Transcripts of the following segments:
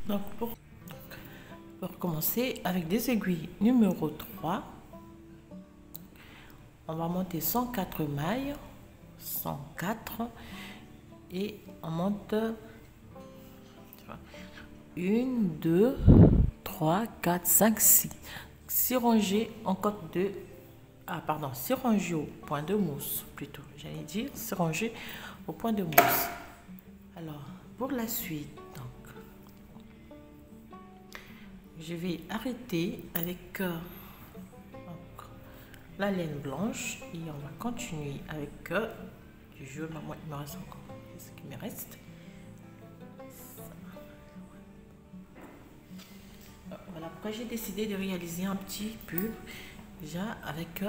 Donc pour commencer, avec des aiguilles numéro 3, on va monter 104 mailles, 104, et on monte 1, 2, 3, 4, 5, 6. 6 rangées en côte de... Ah pardon, 6 rangées au point de mousse, plutôt. J'allais dire 6 rangées au point de mousse. Alors, pour la suite, donc, je vais arrêter avec la laine blanche et on va continuer avec du jaune. Moi, il me reste encore ce qui me reste. Voilà pourquoi j'ai décidé de réaliser un petit pull déjà avec vous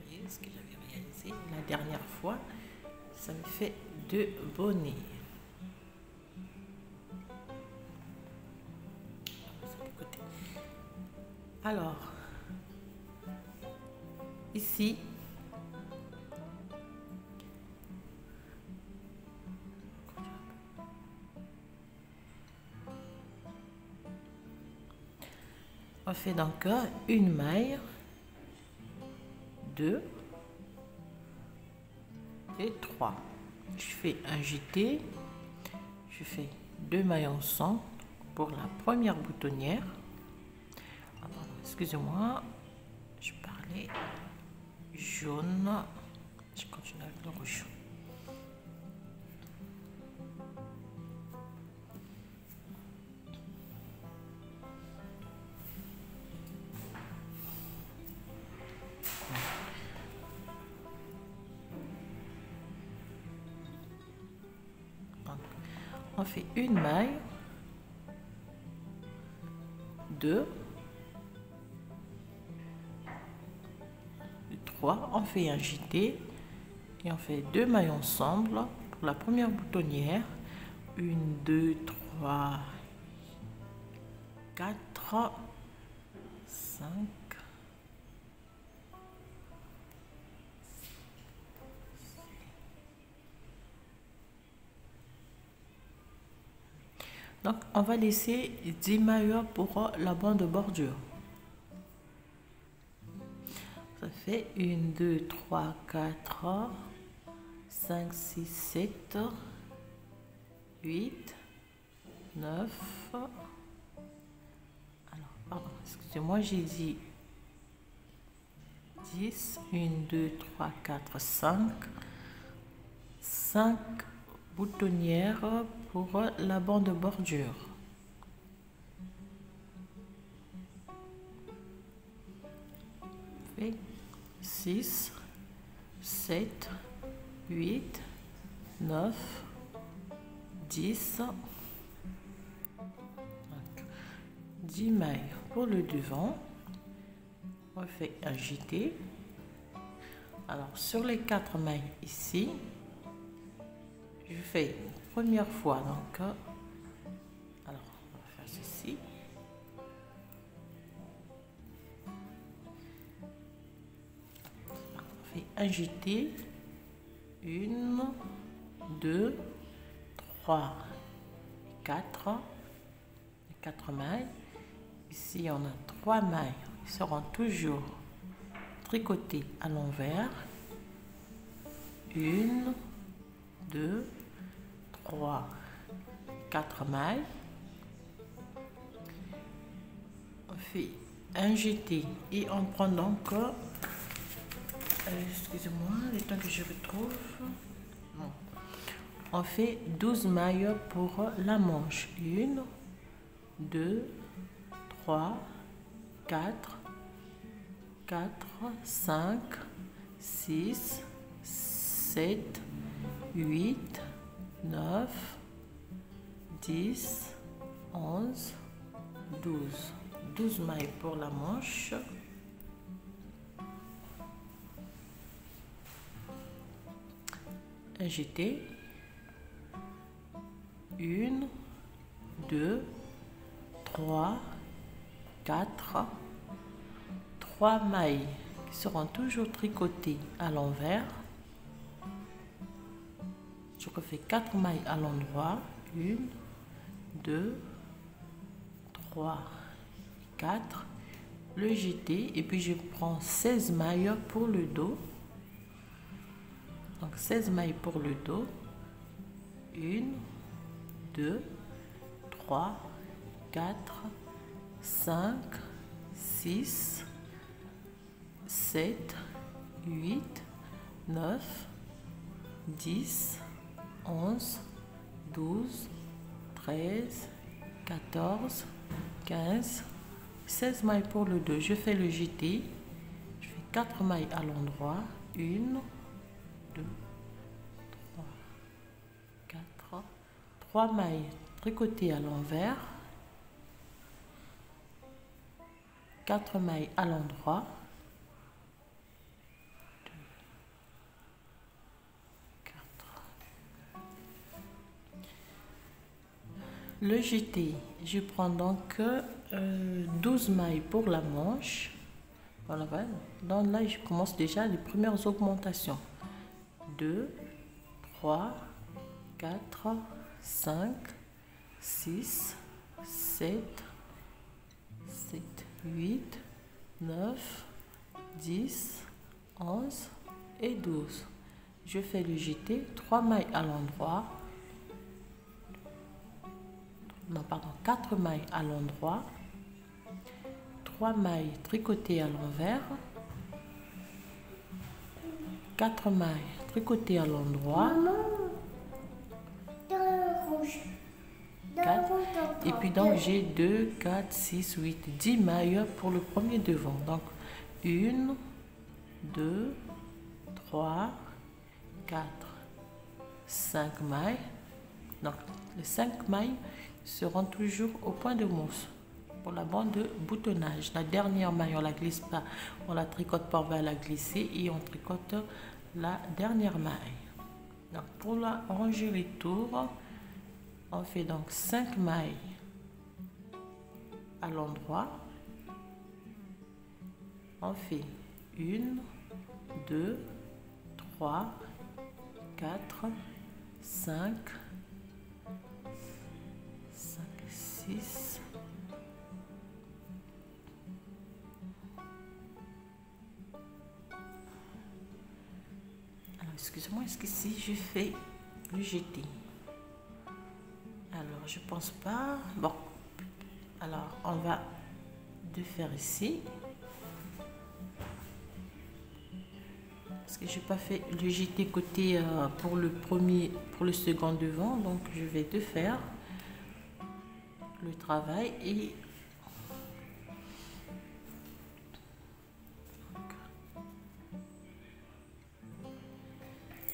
voyez ce que j'avais réalisé la dernière fois. Ça me fait 2 bonnets. Alors ici on fait donc une maille, 2 et 3. Je fais un jeté, je fais 2 mailles ensemble pour la première boutonnière. Excusez-moi, je parlais jaune, je continue avec le rouge. On fait une maille, 2, 3, on fait un jeté et on fait 2 mailles ensemble pour la première boutonnière. 1, 2, 3, 4, 5, donc on va laisser 10 mailles pour la bande de bordure. Ça fait 1, 2, 3, 4, 5, 6, 7, 8, 9. Alors, pardon, excusez-moi, j'ai dit 10, 1, 2, 3, 4, 5. 5 boutonnières pour la bande de bordure. Et 6, 7, 8, 9, 10, 10 mailles pour le devant. On fait un jeté. Alors sur les 4 mailles ici, je fais première fois donc alors on va faire ceci. On fait un jeté, 1, 2, 3, 4 mailles. Ici on a 3 mailles qui seront toujours tricotées à l'envers. 1, 2, 3, 4 mailles. On fait un jeté et on prend donc excusez-moi le temps que je retrouve. Non. On fait 12 mailles pour la manche. 1, 2, 3, 4, 5, 6, 7, 8, 9, 10, 11, 12. 12 mailles pour la manche. Un jeté. 1, 2, 3, 4, 3 mailles qui seront toujours tricotées à l'envers. Je refais 4 mailles à l'endroit. 1, 2, 3, 4, le jeté et puis je prends 16 mailles pour le dos. Donc 16 mailles pour le dos. 1, 2, 3, 4, 5, 6, 7, 8, 9, 10, 11, 12, 13, 14, 15, 16 mailles pour le dos. Je fais le jeté. Je fais 4 mailles à l'endroit. 1, 2, 3, 4, 3 mailles tricotées à l'envers. 4 mailles à l'endroit. 2, 4. Le jeté, je prends donc 12 mailles pour la manche. Voilà, donc là je commence déjà les premières augmentations. 2, 3, 4, 5, 6, 7, 8, 9, 10, 11 et 12. Je fais le jeté, 3 mailles à l'endroit. Non, pardon, 4 mailles à l'endroit. 3 mailles tricotées à l'envers. 4 mailles tricotées à l'endroit. 4. Et puis donc j'ai 2, 4, 6, 8, 10 mailles pour le premier devant. Donc 1, 2, 3, 4, 5 mailles. Donc les 5 mailles seront toujours au point de mousse pour la bande de boutonnage. La dernière maille on la glisse pas, on la tricote pas, on va la glisser et on tricote la dernière maille. Donc pour la ranger les tours, on fait donc 5 mailles à l'endroit. On fait 1, 2, 3, 4, 5, 6. Alors, excusez-moi, est-ce qu'ici je fais le jeté? Alors, je pense pas. Bon, alors on va de faire ici. Parce que j'ai pas fait le jeté côté pour le premier, pour le second devant, donc je vais de faire le travail et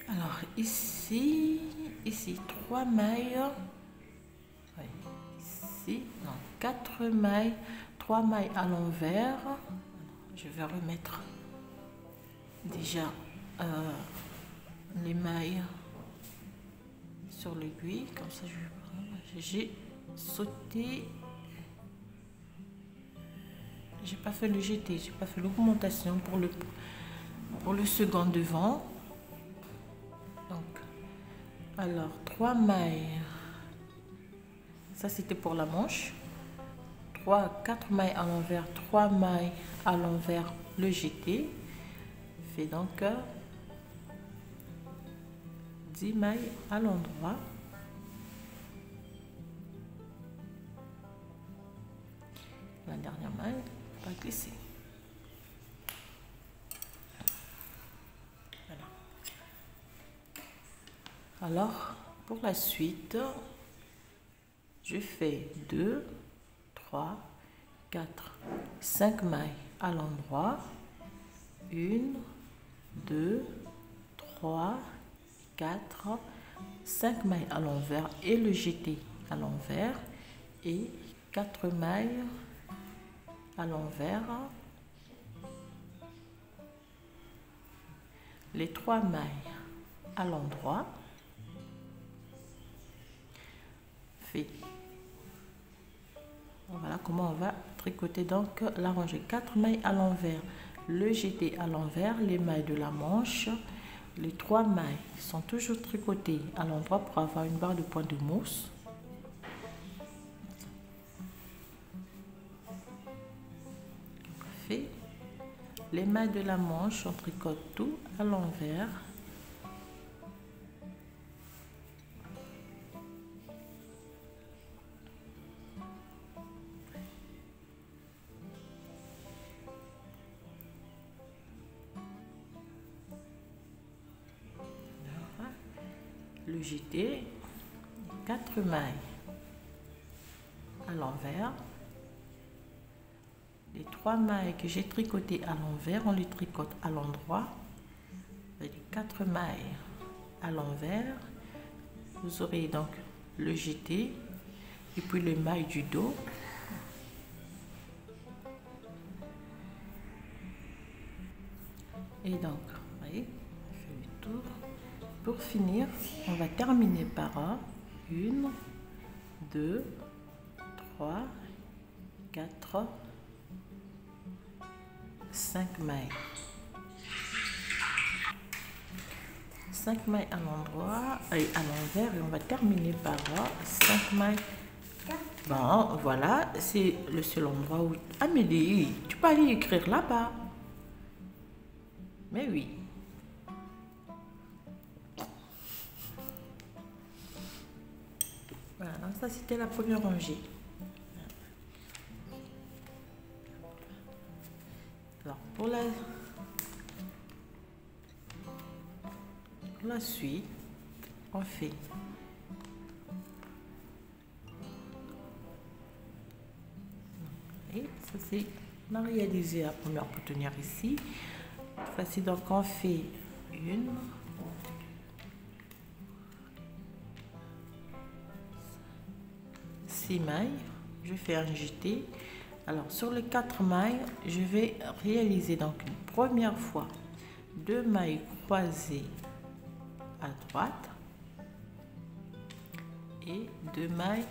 alors ici 3 mailles, oui, ici non, 4 mailles, 3 mailles à l'envers. Je vais remettre déjà les mailles sur l'aiguille, comme ça j'ai sauté, j'ai pas fait le jeté, j'ai pas fait l'augmentation pour le second devant. Donc alors 3 mailles, ça c'était pour la manche, 4 mailles à l'envers, 3 mailles à l'envers, le jeté fait donc 10 mailles à l'endroit. La dernière maille va glisser. Voilà. Alors pour la suite, je fais 2, 3, 4, 5 mailles à l'endroit. 1, 2, 3, 4, 5 mailles à l'envers et le jeté à l'envers et 4 mailles à l'envers, les 3 mailles à l'endroit, fait. Voilà comment on va tricoter donc la rangée. 4 mailles à l'envers, le jeté à l'envers, les mailles de la manche, les 3 mailles sont toujours tricotées à l'endroit pour avoir une barre de point de mousse. les mailles de la manche, on tricote tout à l'envers. Le jeté, 4 mailles à l'envers. Les 3 mailles que j'ai tricotées à l'envers, on les tricote à l'endroit. Les 4 mailles à l'envers, vous aurez donc le jeté et puis les mailles du dos. Et donc, vous voyez, on fait le tour. Pour finir, on va terminer par 1, 2, 3, 4, 5 mailles. 5 mailles à l'endroit et à l'envers et on va terminer par 5 mailles. Bon, voilà, c'est le seul endroit où... Amélie, tu peux aller écrire là-bas. Mais oui. Voilà, ça c'était la première rangée. Alors pour la suite, on fait et ça c'est on a réalisé la première boutonnière ici. Voici donc on fait 6 mailles, je fais un jeté. Alors sur les 4 mailles, je vais réaliser donc une première fois 2 mailles croisées à droite et 2 mailles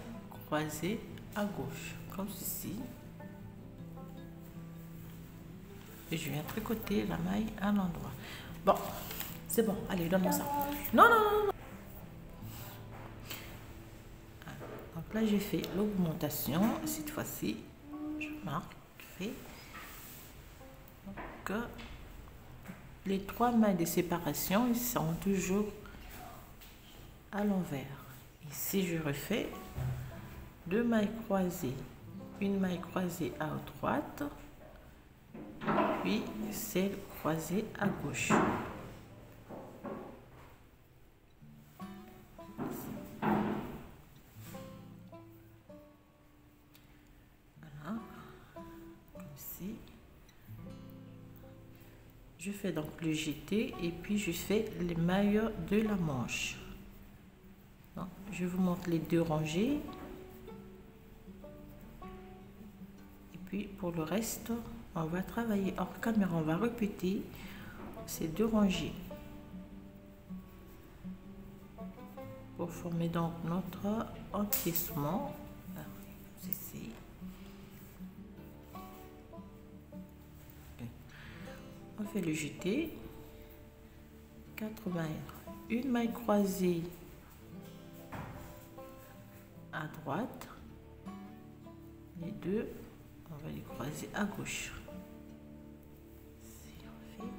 croisées à gauche, comme ceci. Et je viens tricoter la maille à l'endroit. Bon, c'est bon, allez, donne-moi ça. Non, non, non, non. Donc là, j'ai fait l'augmentation. Cette fois-ci, je marque, je fais. Donc, les 3 mailles de séparation, ils sont toujours à l'envers. Ici, je refais 2 mailles croisées, une maille croisée à droite, puis celle croisée à gauche. Voilà, comme ci. Je fais donc le jeté et puis je fais les mailles de la manche. Donc, je vous montre les 2 rangées. Et puis pour le reste, on va travailler hors caméra, on va répéter ces 2 rangées pour former donc notre encaissement. Ici. On fait le jeté, 4 mailles, une maille croisée à droite, les 2 on va les croiser à gauche. Ici, on fait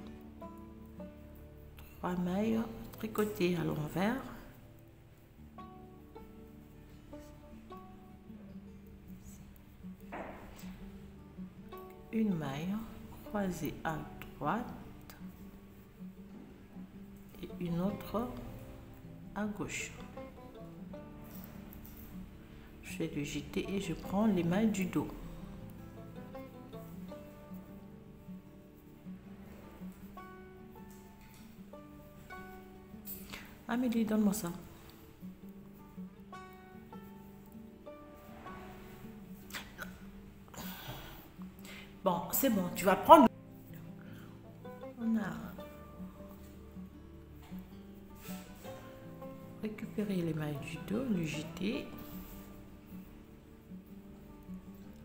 3 mailles tricotées à l'envers, une maille croisée à droite et une autre à gauche. Je fais le jeté et je prends les mailles du dos. Amélie, donne-moi ça. Bon, c'est bon, tu vas prendre. On a récupéré les mailles du dos, le jeté.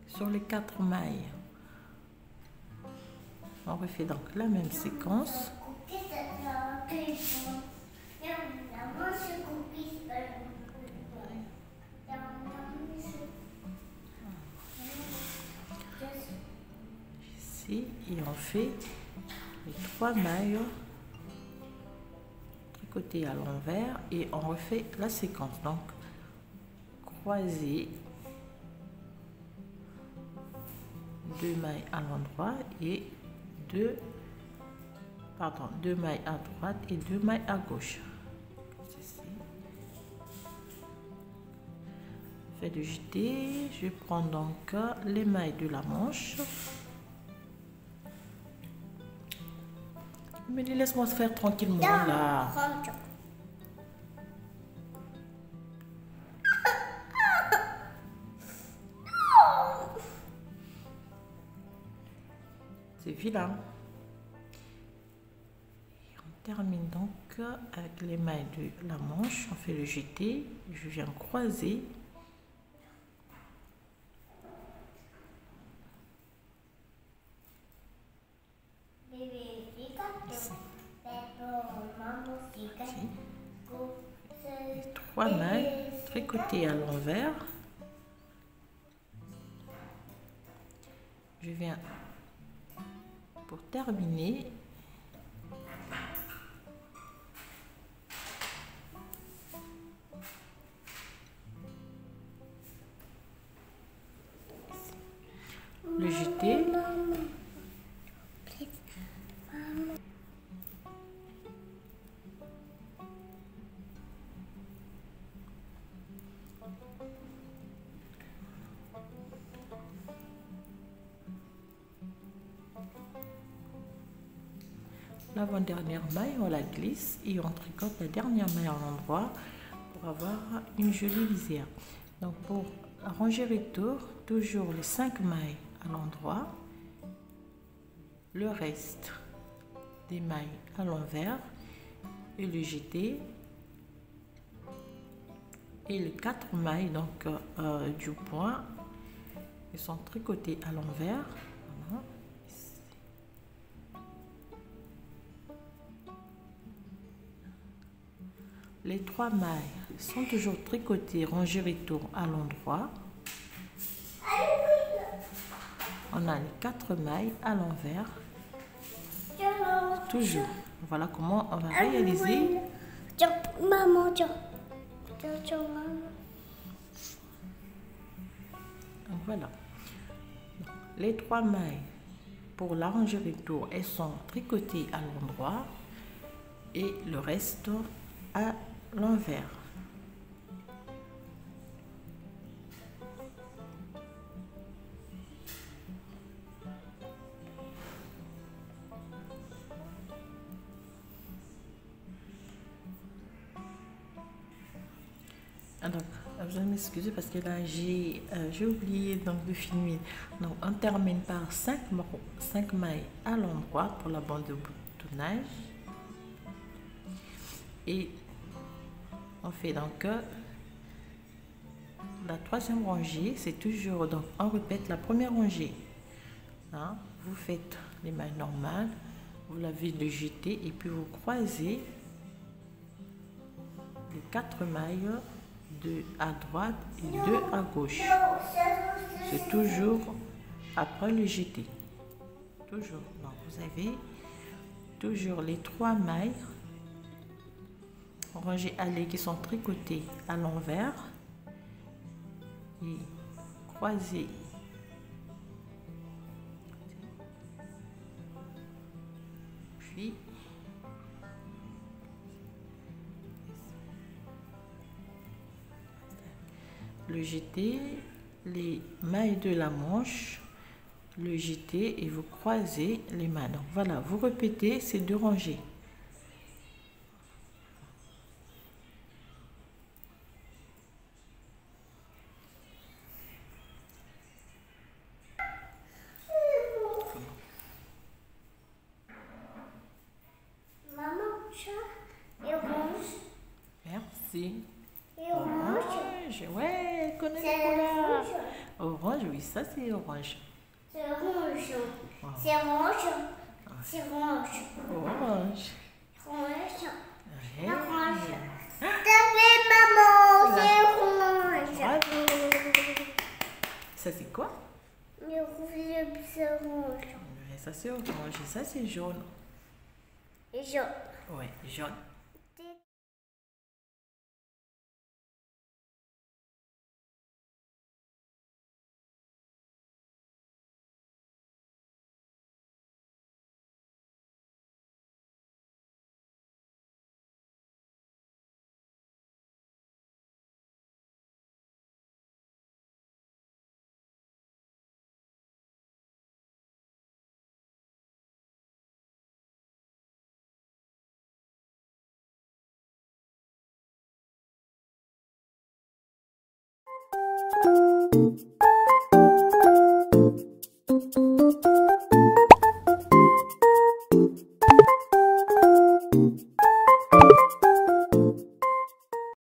Sur les 4 mailles, on refait donc la même séquence. Ici, et on fait les 3 mailles tricotées à l'envers et on refait la séquence. Donc croiser 2 mailles à l'endroit et 2 mailles à droite et 2 mailles à gauche. Fait de jeter, je prends donc les mailles de la manche. Mais laisse-moi se faire tranquillement là. C'est vilain. Et on termine donc avec les mailles de la manche. On fait le jeté. Je viens croiser. Les 3 mailles tricotées à l'envers. Je viens pour terminer le jeter. L'avant-dernière maille, on la glisse et on tricote la dernière maille à l'endroit pour avoir une jolie lisière. Donc pour arranger les tours, toujours les 5 mailles à l'endroit, le reste des mailles à l'envers et le jeté et les 4 mailles donc du point qui sont tricotées à l'envers. Voilà. Les 3 mailles sont toujours tricotées, rangées les tours à l'endroit. On a les 4 mailles à l'envers. Toujours. Voilà comment on va réaliser. Maman. Donc voilà. Les 3 mailles pour la rangée des tours, elles sont tricotées à l'endroit et le reste à l'envers. Donc, je vais m'excuser parce que là j'ai oublié donc de filmer. Donc on termine par 5 mailles à l'endroit pour la bande de boutonnage et on fait donc la 3e rangée. C'est toujours donc on répète la première rangée. Hein, vous faites les mailles normales, vous lavez de jeter et puis vous croisez les 4 mailles, 2 à droite et 2 à gauche. C'est toujours après le jeté. Toujours. Donc vous avez toujours les 3 mailles rangées allées qui sont tricotées à l'envers et croisées. Puis le jeté, les mailles de la manche, le jeté et vous croisez les mains. Donc voilà, vous répétez ces 2 rangées. Merci. Orange, ouais, elle connaît les couleurs. Orange, oui, ça c'est orange. C'est rouge. Wow. C'est rouge. C'est rouge. Orange. Rouge. Ouais. Orange. T'as fait maman, c'est rouge. Bravo. Ça c'est quoi? Le rouge, c'est rouge. Ouais, ça c'est orange et ça c'est jaune. jaune. Ouais, jaune.